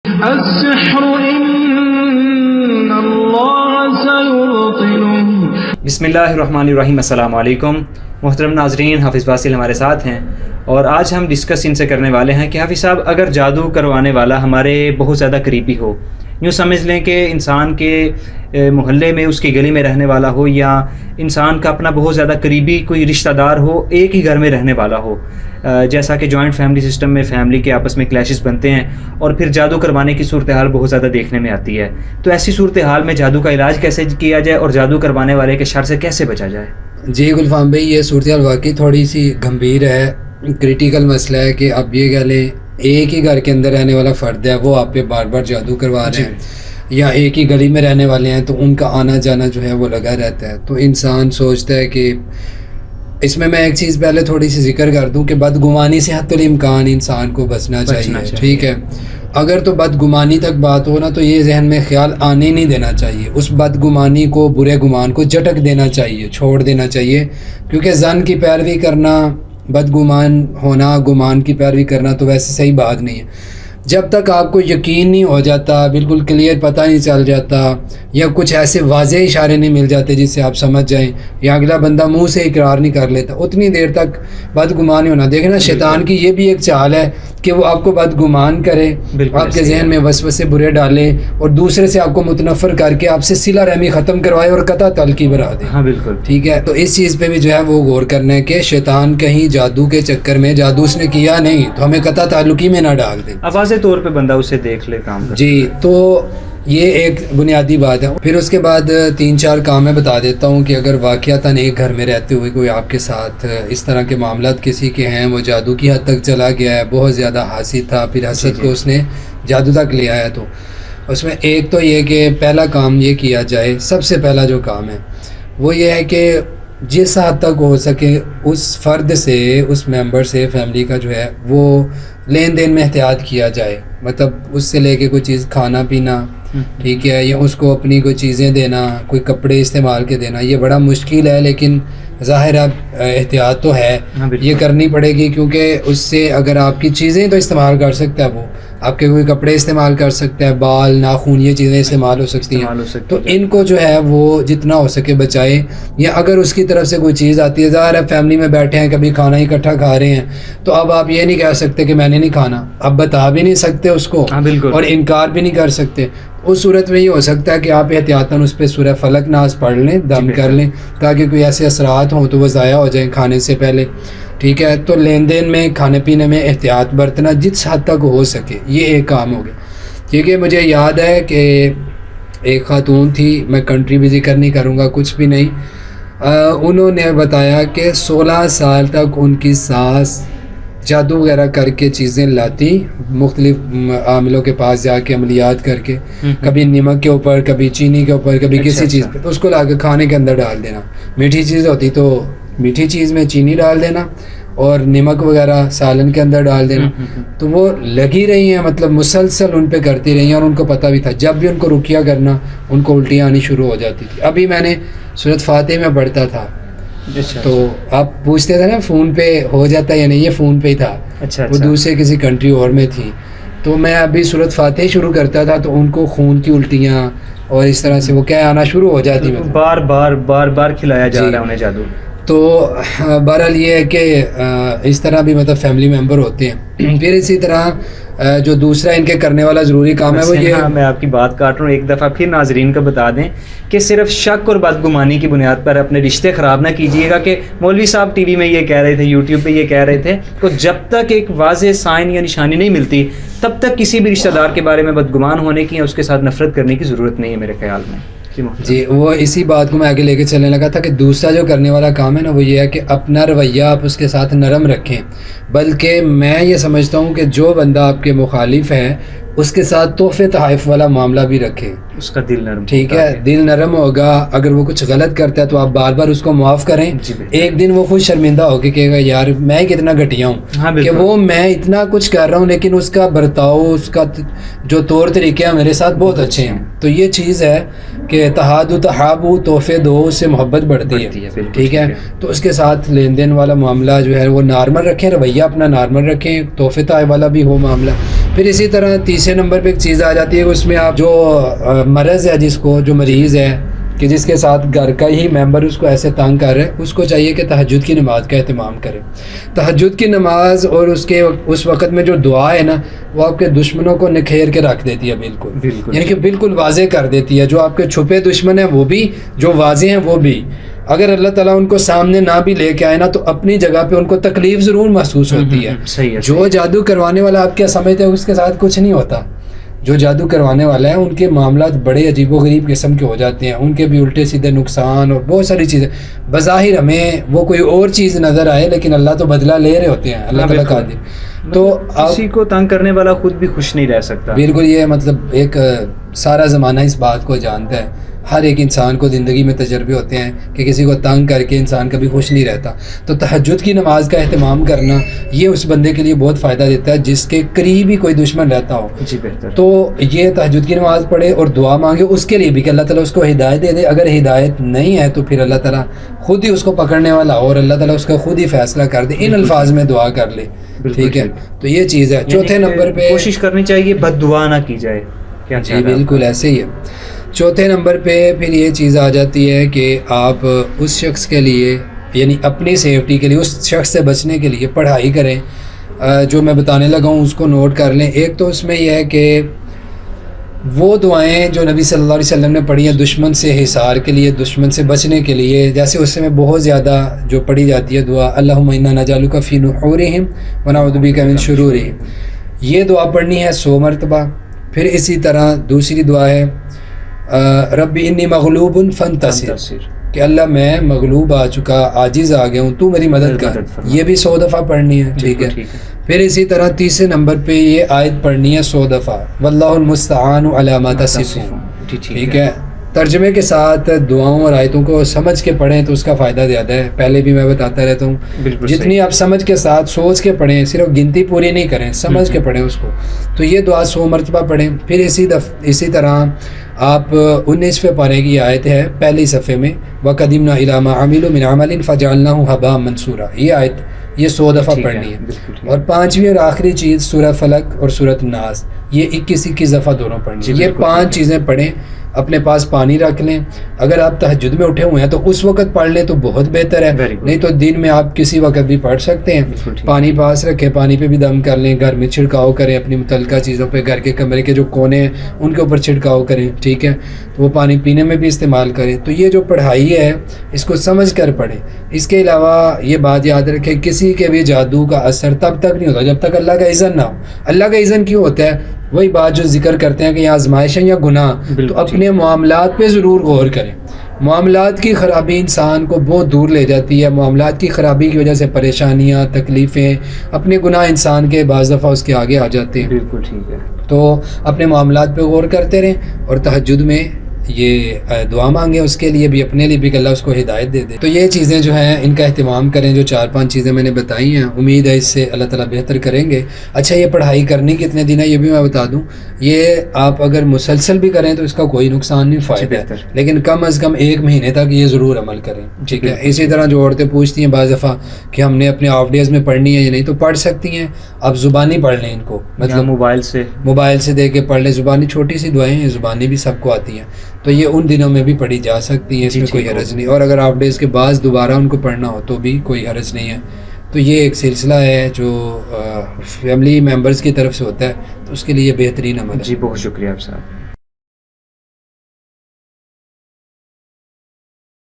السحر إن الله سيبطله. بسم اللہ الرحمن الرحیم. السلام علیکم محترم ناظرین. حافظ واصل ہمارے ساتھ ہیں اور آج ہم ڈسکس ان سے کرنے والے ہیں کہ حافظ صاحب اگر جادو کروانے والا ہمارے بہت زیادہ قریبی ہو، یوں سمجھ لیں کہ انسان کے محلے میں اس کی گلی میں رہنے والا ہو یا انسان کا اپنا بہت زیادہ قریبی کوئی رشتہ دار ہو، ایک ہی گھر میں رہنے والا ہو، جیسا کہ جوائنٹ فیملی سسٹم میں فیملی کے آپس میں کلیشز بنتے ہیں اور پھر جادو کروانے کی صورتحال بہت زیادہ دیکھنے میں آتی ہے. تو ایسی صورتحال میں جادو کا علاج کیسے کیا جائے اور جادو کروانے والے کے شر سے کیسے بچا جائے؟ جی گلفام بھائی، یہ صورتحال واقعی تھوڑی سی گمبھیر ہے، کریٹیکل مسئلہ ہے کہ اب یہ کہہ لیں ایک ہی گھر کے اندر رہنے والا فرد ہے، وہ آپ پہ بار بار جادو کروا رہے ہیں، یا ایک ہی گلی میں رہنے والے ہیں تو ان کا آنا جانا جو ہے وہ لگا رہتا ہے. تو انسان سوچتا ہے کہ اس میں ایک چیز پہلے تھوڑی سی ذکر کر دوں کہ بدگمانی سے حتی الامکان انسان کو بچنا چاہیے. ٹھیک ہے، اگر تو بدگمانی تک بات ہو نا تو یہ ذہن میں خیال آنے نہیں دینا چاہیے، اس بدگمانی کو، برے گمان کو جھٹک دینا چاہیے، چھوڑ دینا چاہیے، کیونکہ ظن کی پیروی کرنا، بدگمان ہونا، گمان کی پیروی کرنا تو ویسے صحیح بات نہیں ہے. جب تک آپ کو یقین نہیں ہو جاتا، بالکل کلیئر پتہ نہیں چل جاتا، یا کچھ ایسے واضح اشارے نہیں مل جاتے جس سے آپ سمجھ جائیں، یا اگلا بندہ منہ سے اقرار نہیں کر لیتا، اتنی دیر تک بدگمان نہیں ہونا. دیکھیں نا، شیطان کی یہ بھی ایک چال ہے کہ وہ آپ کو بدگمان کرے، آپ کے ذہن میں وسوسے برے ڈالے اور دوسرے سے آپ کو متنفر کر کے آپ سے صلہ رحمی ختم کروائے اور قطع تعلقی بنا دے. ہاں بالکل ٹھیک ہے. تو اس چیز پہ بھی جو ہے وہ غور کرنا ہے کہ شیطان کہیں جادو کے چکر میں، جادو اس نے کیا نہیں تو ہمیں قطع تعلقی میں نہ ڈال دیں، واضح طور پہ بندہ اسے دیکھ لے کام کرے. جی، تو یہ ایک بنیادی بات ہے. پھر اس کے بعد 3-4 کام میں بتا دیتا ہوں کہ اگر واقعتاً ایک گھر میں رہتے ہوئے کوئی آپ کے ساتھ اس طرح کے معاملات کسی کے ہیں، وہ جادو کی حد تک چلا گیا ہے، بہت زیادہ حاسد تھا، پھر حسد کو اس نے جادو تک لے آیا، تو اس میں ایک تو یہ کہ پہلا کام یہ کیا جائے، سب سے پہلا جو کام ہے وہ یہ ہے کہ جس حد تک ہو سکے اس فرد سے، اس ممبر سے، فیملی کا جو ہے وہ لین دین میں احتیاط کیا جائے. مطلب اس سے لے کے کوئی چیز کھانا پینا، ٹھیک ہے، یا اس کو اپنی کوئی چیزیں دینا، کوئی کپڑے استعمال کے دینا، یہ بڑا مشکل ہے لیکن ظاہر اب احتیاط تو ہے، یہ کرنی پڑے گی، کیونکہ اس سے اگر آپ کی چیزیں تو استعمال کر سکتا ہے، وہ آپ کے کوئی کپڑے استعمال کر سکتا ہے، بال، ناخن، یہ چیزیں استعمال ہو سکتی ہیں. تو ان کو جو ہے وہ جتنا ہو سکے بچائے. یا اگر اس کی طرف سے کوئی چیز آتی ہے، ظاہر ہے فیملی میں بیٹھے ہیں، کبھی کھانا اکٹھا کھا رہے ہیں، تو اب آپ یہ نہیں کہہ سکتے کہ میں نے نہیں کھانا، اب بتا بھی نہیں سکتے اس کو اور انکار بھی نہیں کر سکتے. اس صورت میں یہ ہو سکتا ہے کہ آپ احتیاطاً اس پہ سورہ فلق ناز پڑھ لیں، دم کر لیں، تاکہ کوئی ایسے اثرات ہوں تو وہ ضائع ہو جائیں کھانے سے پہلے. ٹھیک ہے. تو لین دین میں، کھانے پینے میں احتیاط برتنا جس حد تک ہو سکے، یہ ایک کام ہو گیا. کیونکہ مجھے یاد ہے کہ ایک خاتون تھی، میں کنٹری بھی ذکر نہیں کروں گا، کچھ بھی نہیں، انہوں نے بتایا کہ 16 سال تک ان کی ساس جادو وغیرہ کر کے چیزیں لاتی، مختلف عاملوں کے پاس جا کے عملیات کر کے، کبھی نمک کے اوپر، کبھی چینی کے اوپر، کبھی کسی چیز پہ، تو اس کو لا کے کھانے کے اندر ڈال دینا. میٹھی چیز ہوتی تو میٹھی چیز میں چینی ڈال دینا اور نمک وغیرہ سالن کے اندر ڈال دینا. تو وہ لگی رہی ہیں، مطلب مسلسل ان پہ کرتی رہی ہیں، اور ان کو پتہ بھی تھا جب بھی ان کو رقیہ کرنا ان کو الٹیاں آنی شروع ہو جاتی تھی. ابھی میں نے سورۃ فاتح میں پڑھتا تھا، تو آپ پوچھتے تھے نا فون پہ ہو جاتا ہے یا نہیں، یہ فون پہ ہی تھا. وہ دوسرے کسی کنٹری اور میں تھی، تو میں ابھی سورۃ فاتح شروع کرتا تھا تو ان کو خون کی الٹیاں اور اس طرح سے وہ کیا آنا شروع ہو جاتی، بار بار کھلایا جا رہا ہے انہیں جادو. تو بہرحال یہ ہے کہ اس طرح بھی مطلب فیملی ممبر ہوتے ہیں. پھر اسی طرح جو دوسرا ان کے کرنے والا ضروری کام ہے وہ یہ، میں آپ کی بات کاٹ رہا ہوں، ایک دفعہ پھر ناظرین کو بتا دیں کہ صرف شک اور بدگمانی کی بنیاد پر اپنے رشتے خراب نہ کیجیے گا کہ مولوی صاحب ٹی وی میں یہ کہہ رہے تھے، یوٹیوب پہ یہ کہہ رہے تھے. تو جب تک ایک واضح سائن یا نشانی نہیں ملتی تب تک کسی بھی رشتہ دار کے بارے میں بدگمان ہونے کی یا اس کے ساتھ نفرت کرنے کی ضرورت نہیں ہے میرے خیال میں. جی، وہ اسی بات کو میں آگے لے کے چلنے لگا تھا کہ دوسرا جو کرنے والا کام ہے نا وہ یہ ہے کہ اپنا رویہ آپ اس کے ساتھ نرم رکھیں. بلکہ میں یہ سمجھتا ہوں کہ جو بندہ آپ کے مخالف ہے اس کے ساتھ تحفے تحائف والا معاملہ بھی رکھیں، اس کا دل نرم. ٹھیک ہے، دل نرم ہوگا. اگر وہ کچھ غلط کرتا ہے تو آپ بار بار اس کو معاف کریں. ایک دن وہ خود شرمندہ ہو کے کہے گا یار میں کتنا گھٹیا ہوں کہ وہ میں اتنا کچھ کر رہا ہوں لیکن اس کا برتاؤ، اس کا جو طور طریقے ہیں میرے ساتھ بہت اچھے ہیں. تو یہ چیز ہے کہ تحاد و تحابو، تحفے دو، اس سے محبت بڑھتی ہے، ٹھیک ہے. تو اس کے ساتھ لین دین والا معاملہ جو ہے وہ نارمل رکھیں، رویہ اپنا نارمل رکھیں، تحفے تائے والا بھی ہو معاملہ. پھر اسی طرح تیسرے نمبر پہ ایک چیز آ جاتی ہے، اس میں آپ جو مرض ہے، جس کو جو مریض ہے کہ جس کے ساتھ گھر کا ہی ممبر اس کو ایسے تنگ کر رہے ہیں، اس کو چاہیے کہ تہجد کی نماز کا اہتمام کرے. تہجد کی نماز اور اس وقت میں جو دعا ہے نا، وہ آپ کے دشمنوں کو نکھیر کے رکھ دیتی ہے، بالکل یعنی کہ بالکل واضح کر دیتی ہے. جو آپ کے چھپے دشمن ہیں وہ بھی، جو واضح ہیں وہ بھی. اگر اللہ تعالیٰ ان کو سامنے نہ بھی لے کے آئے نا، تو اپنی جگہ پہ ان کو تکلیف ضرور محسوس ہوتی ہے. جو جادو کروانے والا آپ کیا سمجھتے ہیں اس کے ساتھ کچھ نہیں ہوتا. جو جادو کروانے والا ہے ان کے معاملات بڑے عجیب و غریب قسم کے ہو جاتے ہیں، ان کے بھی الٹے سیدھے نقصان اور بہت ساری چیزیں. بظاہر ہمیں وہ کوئی اور چیز نظر آئے، لیکن اللہ تو بدلہ لے رہے ہوتے ہیں، اللہ تعالیٰ قادر. تو کسی کو تنگ کرنے والا خود بھی خوش نہیں رہ سکتا. بالکل، یہ مطلب ایک سارا زمانہ اس بات کو جانتا ہے. ہر ایک انسان کو زندگی میں تجربے ہوتے ہیں کہ کسی کو تنگ کر کے انسان کبھی خوش نہیں رہتا. تو تہجد کی نماز کا اہتمام کرنا یہ اس بندے کے لیے بہت فائدہ دیتا ہے جس کے قریب ہی کوئی دشمن رہتا ہو. جی بہتر. تو یہ تہجد کی نماز پڑھے اور دعا مانگے اس کے لیے بھی کہ اللہ تعالیٰ اس کو ہدایت دے دے. اگر ہدایت نہیں ہے تو پھر اللہ تعالیٰ خود ہی اس کو پکڑنے والا اور اللہ تعالیٰ اس کا خود ہی فیصلہ کر دے. ان الفاظ میں دعا کر لے، ٹھیک ہے. تو یہ چیز ہے. چوتھے نمبر پہ کوشش کرنی چاہیے بد دعا نہ کی جائے. جی بالکل ایسے ہی ہے. چوتھے نمبر پہ پھر یہ چیز آ جاتی ہے کہ آپ اس شخص کے لیے، یعنی اپنی سیفٹی کے لیے، اس شخص سے بچنے کے لیے پڑھائی کریں. جو میں بتانے لگا ہوں اس کو نوٹ کر لیں. ایک تو اس میں یہ ہے کہ وہ دعائیں جو نبی صلی اللہ علیہ وسلم نے پڑھی ہیں دشمن سے حصار کے لیے، دشمن سے بچنے کے لیے، جیسے اس میں بہت زیادہ جو پڑھی جاتی ہے دعا اللہم انا نجعلک فی نحورہم ونعوذ بک من شرورہم، یہ دعا پڑھنی ہے 100 مرتبہ. پھر اسی طرح دوسری دعا ہے رب انی مغلوب فانتصر، کہ اللہ میں مغلوب آ چکا، عاجز آ گیا ہوں، تو میری مدد کر. یہ بھی 100 دفعہ پڑھنی ہے، ٹھیک ہے. پھر اسی طرح تیسرے نمبر پہ یہ آیت پڑھنی ہے 100 دفعہ واللہ المستعان علی ما تصفون، ٹھیک ہے. ترجمے کے ساتھ دعاؤں اور آیتوں کو سمجھ کے پڑھیں تو اس کا فائدہ زیادہ ہے. پہلے بھی میں بتاتا رہتا ہوں، جتنی آپ سمجھ کے ساتھ سوچ کے پڑھیں، صرف گنتی پوری نہیں کریں، سمجھ کے پڑھیں اس کو. تو یہ دعا 100 مرتبہ پڑھیں. پھر اسی طرح آپ 19ویں پارے کی آیت ہے پہلی صفحے میں وَقَدِمْنَا إِلَىٰ مَا عَمِلُوا مِنْ عَمَلٍ فَجَعَلْنَاهُ هَبَاءً مَنْثُورًا، یہ آیت یہ 100 دفعہ پڑھنی ہے. اور پانچویں اور آخری چیز سورہ فلق اور سورۃ الناس، یہ 21 دفعہ دونوں پڑھنی. یہ 5 چیزیں پڑھیں. اپنے پاس پانی رکھ لیں. اگر آپ تہجد میں اٹھے ہوئے ہیں تو اس وقت پڑھ لیں تو بہت بہتر ہے، نہیں تو دن میں آپ کسی وقت بھی پڑھ سکتے ہیں. پانی پاس رکھیں، پانی پہ بھی دم کر لیں. گھر میں چھڑکاؤ کریں اپنی متعلقہ چیزوں پہ، گھر کے کمرے کے جو کونے ہیں ان کے اوپر چھڑکاؤ کریں، ٹھیک ہے. تو وہ پانی پینے میں بھی استعمال کریں. تو یہ جو پڑھائی ہے اس کو سمجھ کر پڑھیں. اس کے علاوہ یہ بات یاد رکھیں، کسی کے بھی جادو کا اثر تب تک نہیں ہوتا جب تک اللہ کا اذن نہ ہو. اللہ کا اذن کیوں ہوتا ہے؟ وہی بات جو ذکر کرتے ہیں کہ یہ آزمائش ہے یا گناہ، تو اپنے معاملات پہ ضرور غور کریں. معاملات کی خرابی انسان کو بہت دور لے جاتی ہے. معاملات کی خرابی کی وجہ سے پریشانیاں، تکلیفیں، اپنے گناہ انسان کے بعض دفعہ اس کے آگے آ جاتے ہیں. بالکل ٹھیک ہے. تو اپنے معاملات پہ غور کرتے رہیں اور تہجد میں یہ دعا مانگیں اس کے لیے بھی، اپنے لیے بھی کہ اللہ اس کو ہدایت دے دے. تو یہ چیزیں جو ہیں ان کا اہتمام کریں. جو 4-5 چیزیں میں نے بتائی ہیں، امید ہے اس سے اللہ تعالیٰ بہتر کریں گے. اچھا، یہ پڑھائی کرنی کتنے دن ہے یہ بھی میں بتا دوں. یہ آپ اگر مسلسل بھی کریں تو اس کا کوئی نقصان نہیں، فائدہ ہے. لیکن کم از کم 1 مہینے تک یہ ضرور عمل کریں، ٹھیک ہے. اسی طرح جو عورتیں پوچھتی ہیں بعض دفعہ کہ ہم نے اپنے آف ڈیز میں پڑھنی ہے یا نہیں، تو پڑھ سکتی ہیں. آپ زبانی پڑھ لیں ان کو، مطلب موبائل سے دے کے پڑھ لیں. زبانی چھوٹی سی دعائیں ہیں، زبانی بھی سب کو آتی ہیں، تو یہ ان دنوں میں بھی پڑھی جا سکتی ہیں، اس میں کوئی حرج نہیں. اور اگر آف ڈیز کے بعد دوبارہ ان کو پڑھنا ہو تو بھی کوئی حرج نہیں ہے. تو یہ ایک سلسلہ ہے جو فیملی ممبرز کی طرف سے ہوتا ہے، تو اس کے لیے بہترین عمل ہے. جی بہت شکریہ آپ صاحب.